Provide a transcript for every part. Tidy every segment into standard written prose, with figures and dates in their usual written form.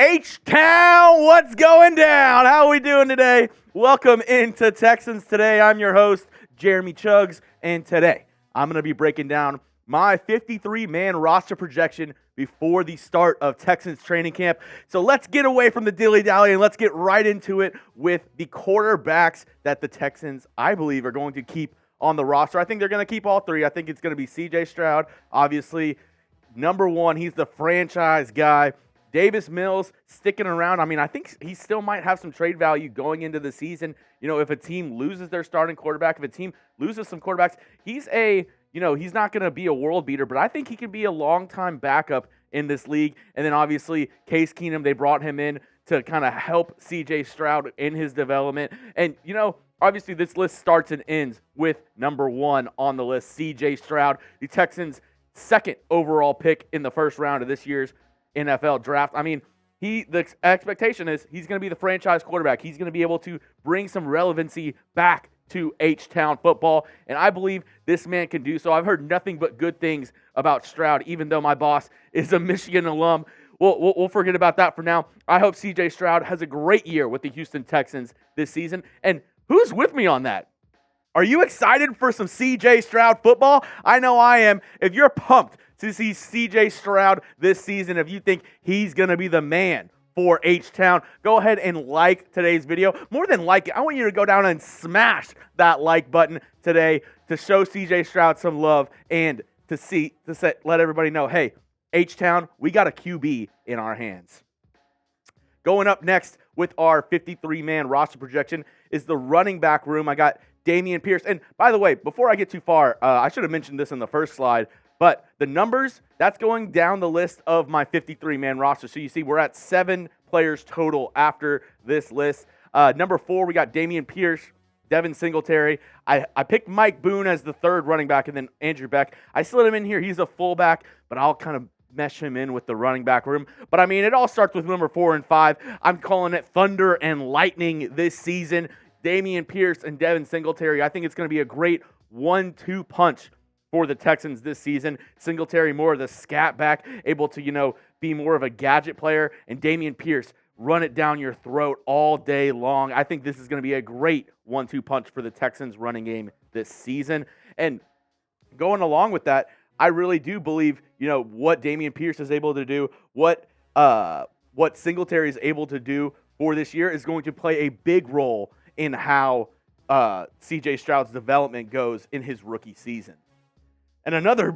H-Town, what's going down? How are we doing today? Welcome into Texans Today. I'm your host, Jeremy Chuggs, and today I'm going to be breaking down my 53-man roster projection before the start of Texans training camp. So let's get away from the dilly-dally and let's get right into it with the quarterbacks that the Texans, I believe, are going to keep on the roster. I think they're going to keep all three. I think it's going to be C.J. Stroud, obviously, number one. He's the franchise guy. Davis Mills sticking around. I mean, I think he still might have some trade value going into the season. You know, if a team loses their starting quarterback, if a team loses some quarterbacks, he's not going to be a world beater, but I think he can be a long-time backup in this league. And then obviously, Case Keenum, they brought him in to kind of help C.J. Stroud in his development. And, you know, obviously this list starts and ends with number one on the list, C.J. Stroud, the Texans' second overall pick in the first round of this year's NFL draft. I mean, the expectation is he's going to be the franchise quarterback. He's going to be able to bring some relevancy back to H-Town football, and I believe this man can do so. I've heard nothing but good things about Stroud, even though my boss is a Michigan alum. We'll forget about that for now. I hope C.J. Stroud has a great year with the Houston Texans this season, and who's with me on that? Are you excited for some C.J. Stroud football? I know I am. If you're pumped to see C.J. Stroud this season, if you think he's going to be the man for H-Town, go ahead and like today's video. More than like it, I want you to go down and smash that like button today to show C.J. Stroud some love and let everybody know, hey, H-Town, we got a QB in our hands. Going up next with our 53-man roster projection is the running back room. I got Dameon Pierce. And by the way, before I get too far, I should have mentioned this in the first slide, but the numbers, that's going down the list of my 53-man roster. So you see we're at 7 players total after this list. Number 4, we got Dameon Pierce, Devin Singletary. I picked Mike Boone as the third running back, and then Andrew Beck. I slid him in here. He's a fullback, but I'll kind of mesh him in with the running back room. But, I mean, it all starts with number 4 and 5. I'm calling it thunder and lightning this season. Dameon Pierce and Devin Singletary. I think it's going to be a great 1-2 punch for the Texans this season. Singletary more of the scat back, able to, be more of a gadget player, and Dameon Pierce run it down your throat all day long. I think this is going to be a great 1-2 punch for the Texans running game this season. And going along with that, I really do believe, what Dameon Pierce is able to do, what Singletary is able to do for this year is going to play a big role in how C.J. Stroud's development goes in his rookie season. And another,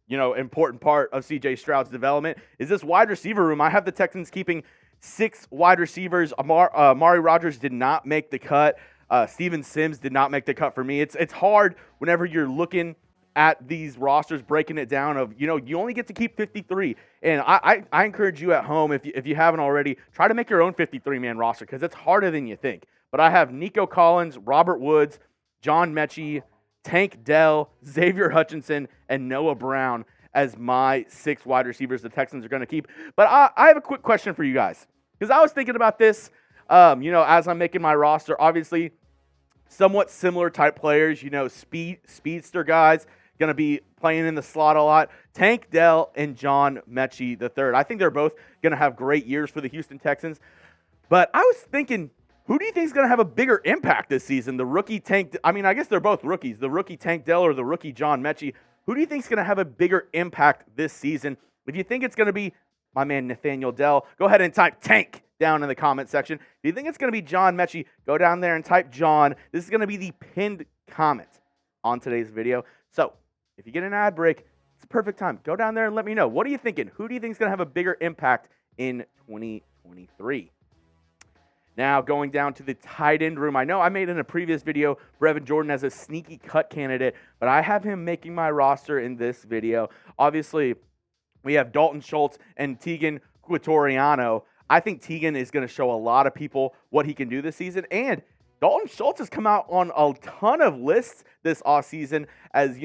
important part of C.J. Stroud's development is this wide receiver room. I have the Texans keeping 6 wide receivers. Amari Rodgers did not make the cut. Steven Sims did not make the cut for me. It's hard whenever you're looking at these rosters, breaking it down of, you only get to keep 53. And I encourage you at home, if you haven't already, try to make your own 53-man roster because it's harder than you think. But I have Nico Collins, Robert Woods, John Metchie, Tank Dell, Xavier Hutchinson, and Noah Brown as my 6 wide receivers the Texans are going to keep. But I have a quick question for you guys because I was thinking about this, as I'm making my roster. Obviously, somewhat similar type players, speedster guys, going to be playing in the slot a lot. Tank Dell and John Metchie III. I think they're both going to have great years for the Houston Texans. But I was thinking, who do you think is going to have a bigger impact this season? The rookie Tank, I guess they're both rookies. The rookie Tank Dell or the rookie John Metchie. Who do you think is going to have a bigger impact this season? If you think it's going to be my man Nathaniel Dell, go ahead and type Tank down in the comment section. If you think it's going to be John Metchie, go down there and type John. This is going to be the pinned comment on today's video. So if you get an ad break, it's a perfect time. Go down there and let me know. What are you thinking? Who do you think is going to have a bigger impact in 2023? Now, going down to the tight end room. I know I made in a previous video Brevin Jordan as a sneaky cut candidate, but I have him making my roster in this video. Obviously, we have Dalton Schultz and Teagan Quitoriano. I think Teagan is going to show a lot of people what he can do this season, and Dalton Schultz has come out on a ton of lists this offseason as,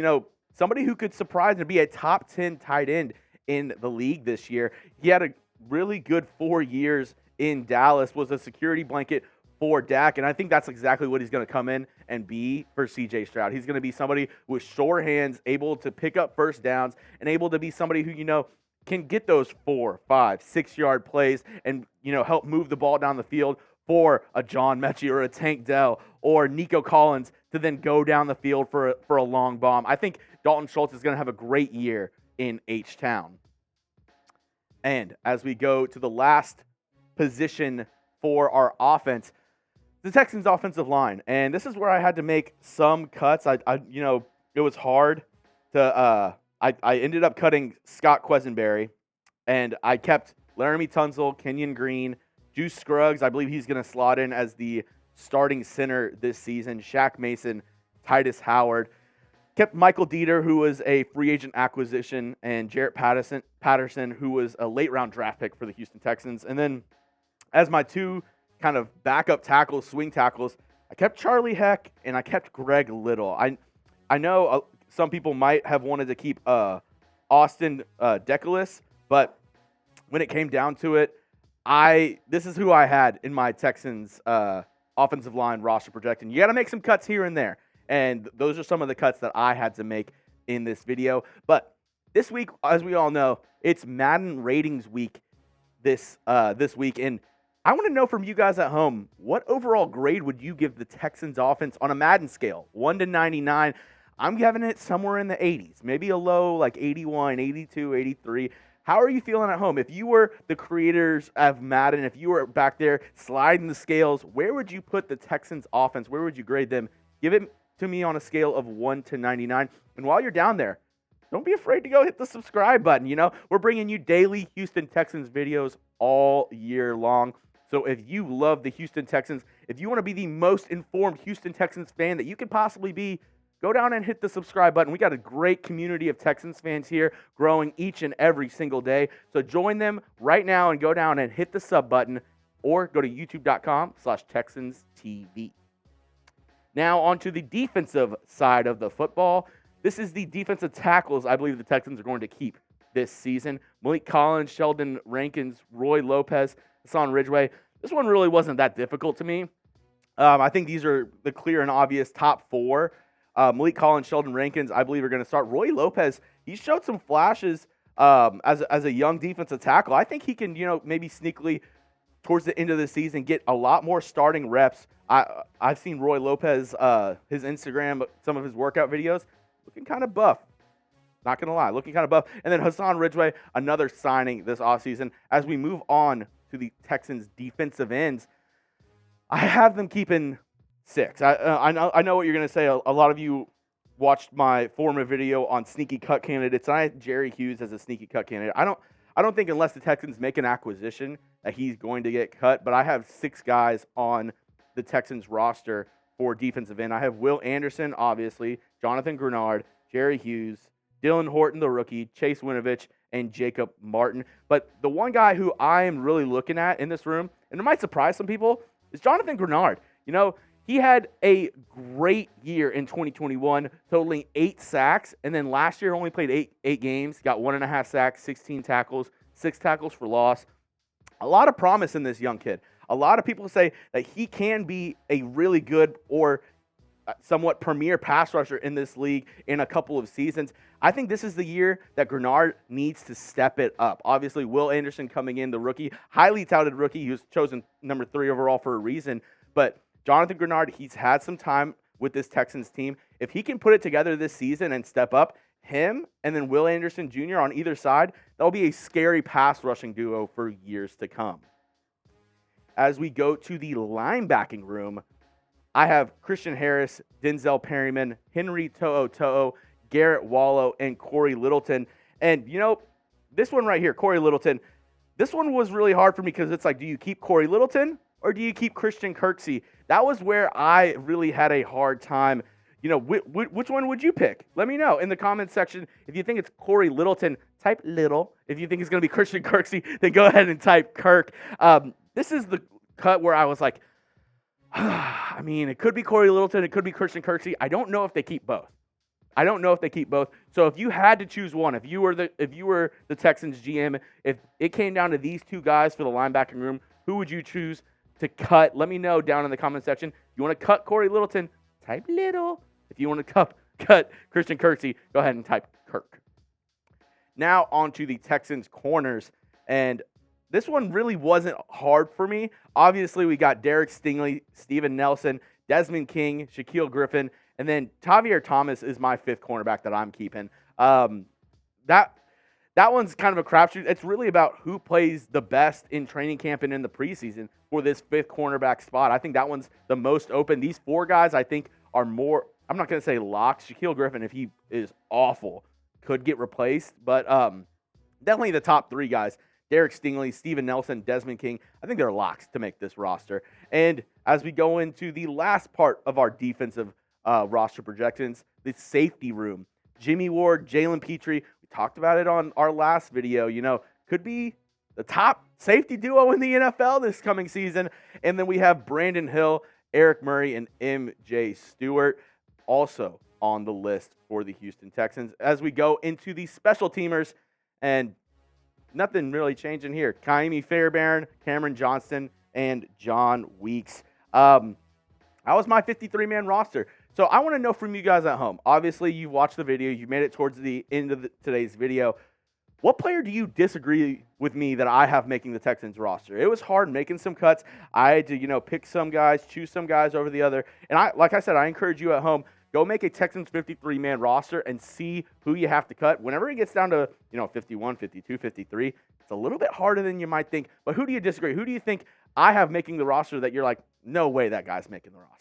somebody who could surprise and be a top 10 tight end in the league this year. He had a really good 4 years in Dallas, was a security blanket for Dak, and I think that's exactly what he's going to come in and be for C.J. Stroud. He's going to be somebody with sure hands, able to pick up first downs, and able to be somebody who, can get those 4, 5, 6-yard plays and, help move the ball down the field for a John Metchie or a Tank Dell or Nico Collins to then go down the field for a long bomb. I think Dalton Schultz is going to have a great year in H-Town. And as we go to the last position for our offense, the Texans' offensive line. And this is where I had to make some cuts. It was hard to I ended up cutting Scott Quesenberry, and I kept Laramie Tunsil, Kenyon Green, Juice Scruggs. I believe he's going to slot in as the starting center this season. Shaq Mason, Titus Howard. Kept Michael Dieter, who was a free agent acquisition, and Jarrett Patterson, who was a late-round draft pick for the Houston Texans. And then as my two kind of backup tackles, swing tackles, I kept Charlie Heck and I kept Greg Little. I know some people might have wanted to keep Austin Decalis, but when it came down to it, this is who I had in my Texans offensive line roster projecting. You got to make some cuts here and there, and those are some of the cuts that I had to make in this video. But this week, as we all know, it's Madden ratings week this week, and I want to know from you guys at home, what overall grade would you give the Texans offense on a Madden scale, 1 to 99? I'm giving it somewhere in the 80s, maybe a low like 81, 82, 83. How are you feeling at home? If you were the creators of Madden, if you were back there sliding the scales, where would you put the Texans offense? Where would you grade them? Give it to me on a scale of 1 to 99. And while you're down there, don't be afraid to go hit the subscribe button. We're bringing you daily Houston Texans videos all year long. So if you love the Houston Texans, if you want to be the most informed Houston Texans fan that you could possibly be, go down and hit the subscribe button. We got a great community of Texans fans here growing each and every single day. So join them right now and go down and hit the sub button or go to youtube.com/TexansTV. Now on to the defensive side of the football. This is the defensive tackles I believe the Texans are going to keep this season. Malik Collins, Sheldon Rankins, Roy Lopez, Hassan Ridgeway. This one really wasn't that difficult to me. I think these are the clear and obvious top four. Malik Collins, Sheldon Rankins, I believe are going to start. Roy Lopez, he showed some flashes as a young defensive tackle. I think he can, maybe sneakily towards the end of the season get a lot more starting reps. I've seen Roy Lopez, his Instagram, some of his workout videos, looking kind of buff. Not going to lie, looking kind of buff. And then Hassan Ridgeway, another signing this offseason. As we move on to the Texans' defensive ends, I have them keeping 6. I know what you're going to say. A lot of you watched my former video on sneaky cut candidates. I had Jerry Hughes as a sneaky cut candidate. I don't think unless the Texans make an acquisition that he's going to get cut, but I have 6 guys on the Texans roster for defensive end. I have Will Anderson, obviously, Jonathan Grenard, Jerry Hughes, Dylan Horton, the rookie, Chase Winovich, and Jacob Martin. But the one guy who I am really looking at in this room, and it might surprise some people, is Jonathan Grenard. He had a great year in 2021, totaling 8 sacks, and then last year only played 8 games, got 1.5 sacks, 16 tackles, 6 tackles for loss. A lot of promise in this young kid. A lot of people say that he can be a really good or somewhat premier pass rusher in this league in a couple of seasons. I think this is the year that Grenard needs to step it up. Obviously, Will Anderson coming in, the rookie, highly touted rookie. He was chosen number 3 overall for a reason. But Jonathan Grenard, he's had some time with this Texans team. If he can put it together this season and step up, him and then Will Anderson Jr. on either side, that'll be a scary pass rushing duo for years to come. As we go to the linebacking room, I have Christian Harris, Denzel Perryman, Henry To'o, Garrett Wallow, and Corey Littleton. And, this one right here, Corey Littleton, this one was really hard for me because it's like, do you keep Corey Littleton or do you keep Christian Kirksey? That was where I really had a hard time. Which one would you pick? Let me know in the comments section. If you think it's Corey Littleton, type Little. If you think it's going to be Christian Kirksey, then go ahead and type Kirk. This is the cut where I was like, it could be Corey Littleton, it could be Christian Kirksey. I don't know if they keep both. So if you had to choose one, if you were the Texans GM, if it came down to these 2 guys for the linebacking room, who would you choose to cut? Let me know down in the comment section. If you want to cut Corey Littleton, type Little. If you want to cut Christian Kirksey, go ahead and type Kirk. Now on to the Texans corners, and this one really wasn't hard for me. Obviously, we got Derek Stingley, Steven Nelson, Desmond King, Shaquille Griffin, and then Tavier Thomas is my fifth cornerback that I'm keeping. That one's kind of a crapshoot. It's really about who plays the best in training camp and in the preseason for this fifth cornerback spot. I think that one's the most open. These four guys, I think, are more, I'm not going to say locks. Shaquille Griffin, if he is awful, could get replaced. But definitely the top three guys, Derek Stingley, Steven Nelson, Desmond King, I think they're locks to make this roster. And as we go into the last part of our defensive roster projections, the safety room, Jimmy Ward, Jalen Petrie, we talked about it on our last video, could be the top safety duo in the NFL this coming season. And then we have Brandon Hill, Eric Murray, and MJ Stewart also on the list for the Houston Texans. As we go into the special teamers, and nothing really changing here. Kaimi Fairbairn, Cameron Johnston, and John Weeks. That was my 53-man roster. So I want to know from you guys at home. Obviously, you've watched the video. You made it towards the end of today's video. What player do you disagree with me that I have making the Texans roster? It was hard making some cuts. I had to, pick some guys, choose some guys over the other. And like I said, I encourage you at home, go make a Texans 53-man roster and see who you have to cut. Whenever it gets down to, 51, 52, 53, it's a little bit harder than you might think. But who do you disagree? Who do you think I have making the roster that you're like, no way that guy's making the roster?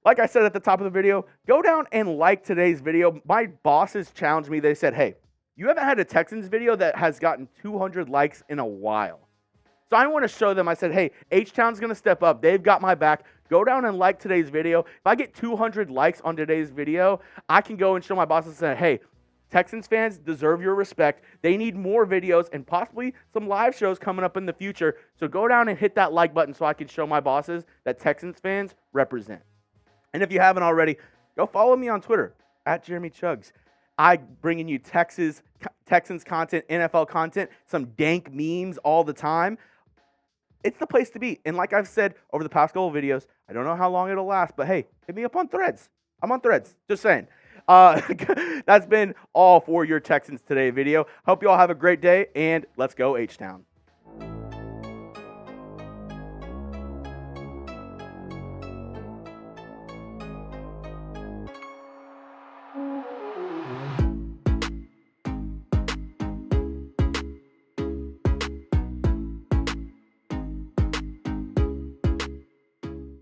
Like I said at the top of the video, go down and like today's video. My bosses challenged me. They said, hey, you haven't had a Texans video that has gotten 200 likes in a while. So I want to show them. I said, hey, H-Town's going to step up. They've got my back. Go down and like today's video. If I get 200 likes on today's video, I can go and show my bosses and say, hey, Texans fans deserve your respect. They need more videos and possibly some live shows coming up in the future. So go down and hit that like button so I can show my bosses that Texans fans represent. And if you haven't already, go follow me on Twitter, at Jeremy Chuggs. I bringing you Texans content, NFL content, some dank memes all the time. It's the place to be. And like I've said over the past couple of videos, I don't know how long it'll last, but hey, hit me up on Threads. I'm on Threads, just saying. That's been all for your Texans Today video. Hope you all have a great day, and let's go H-Town.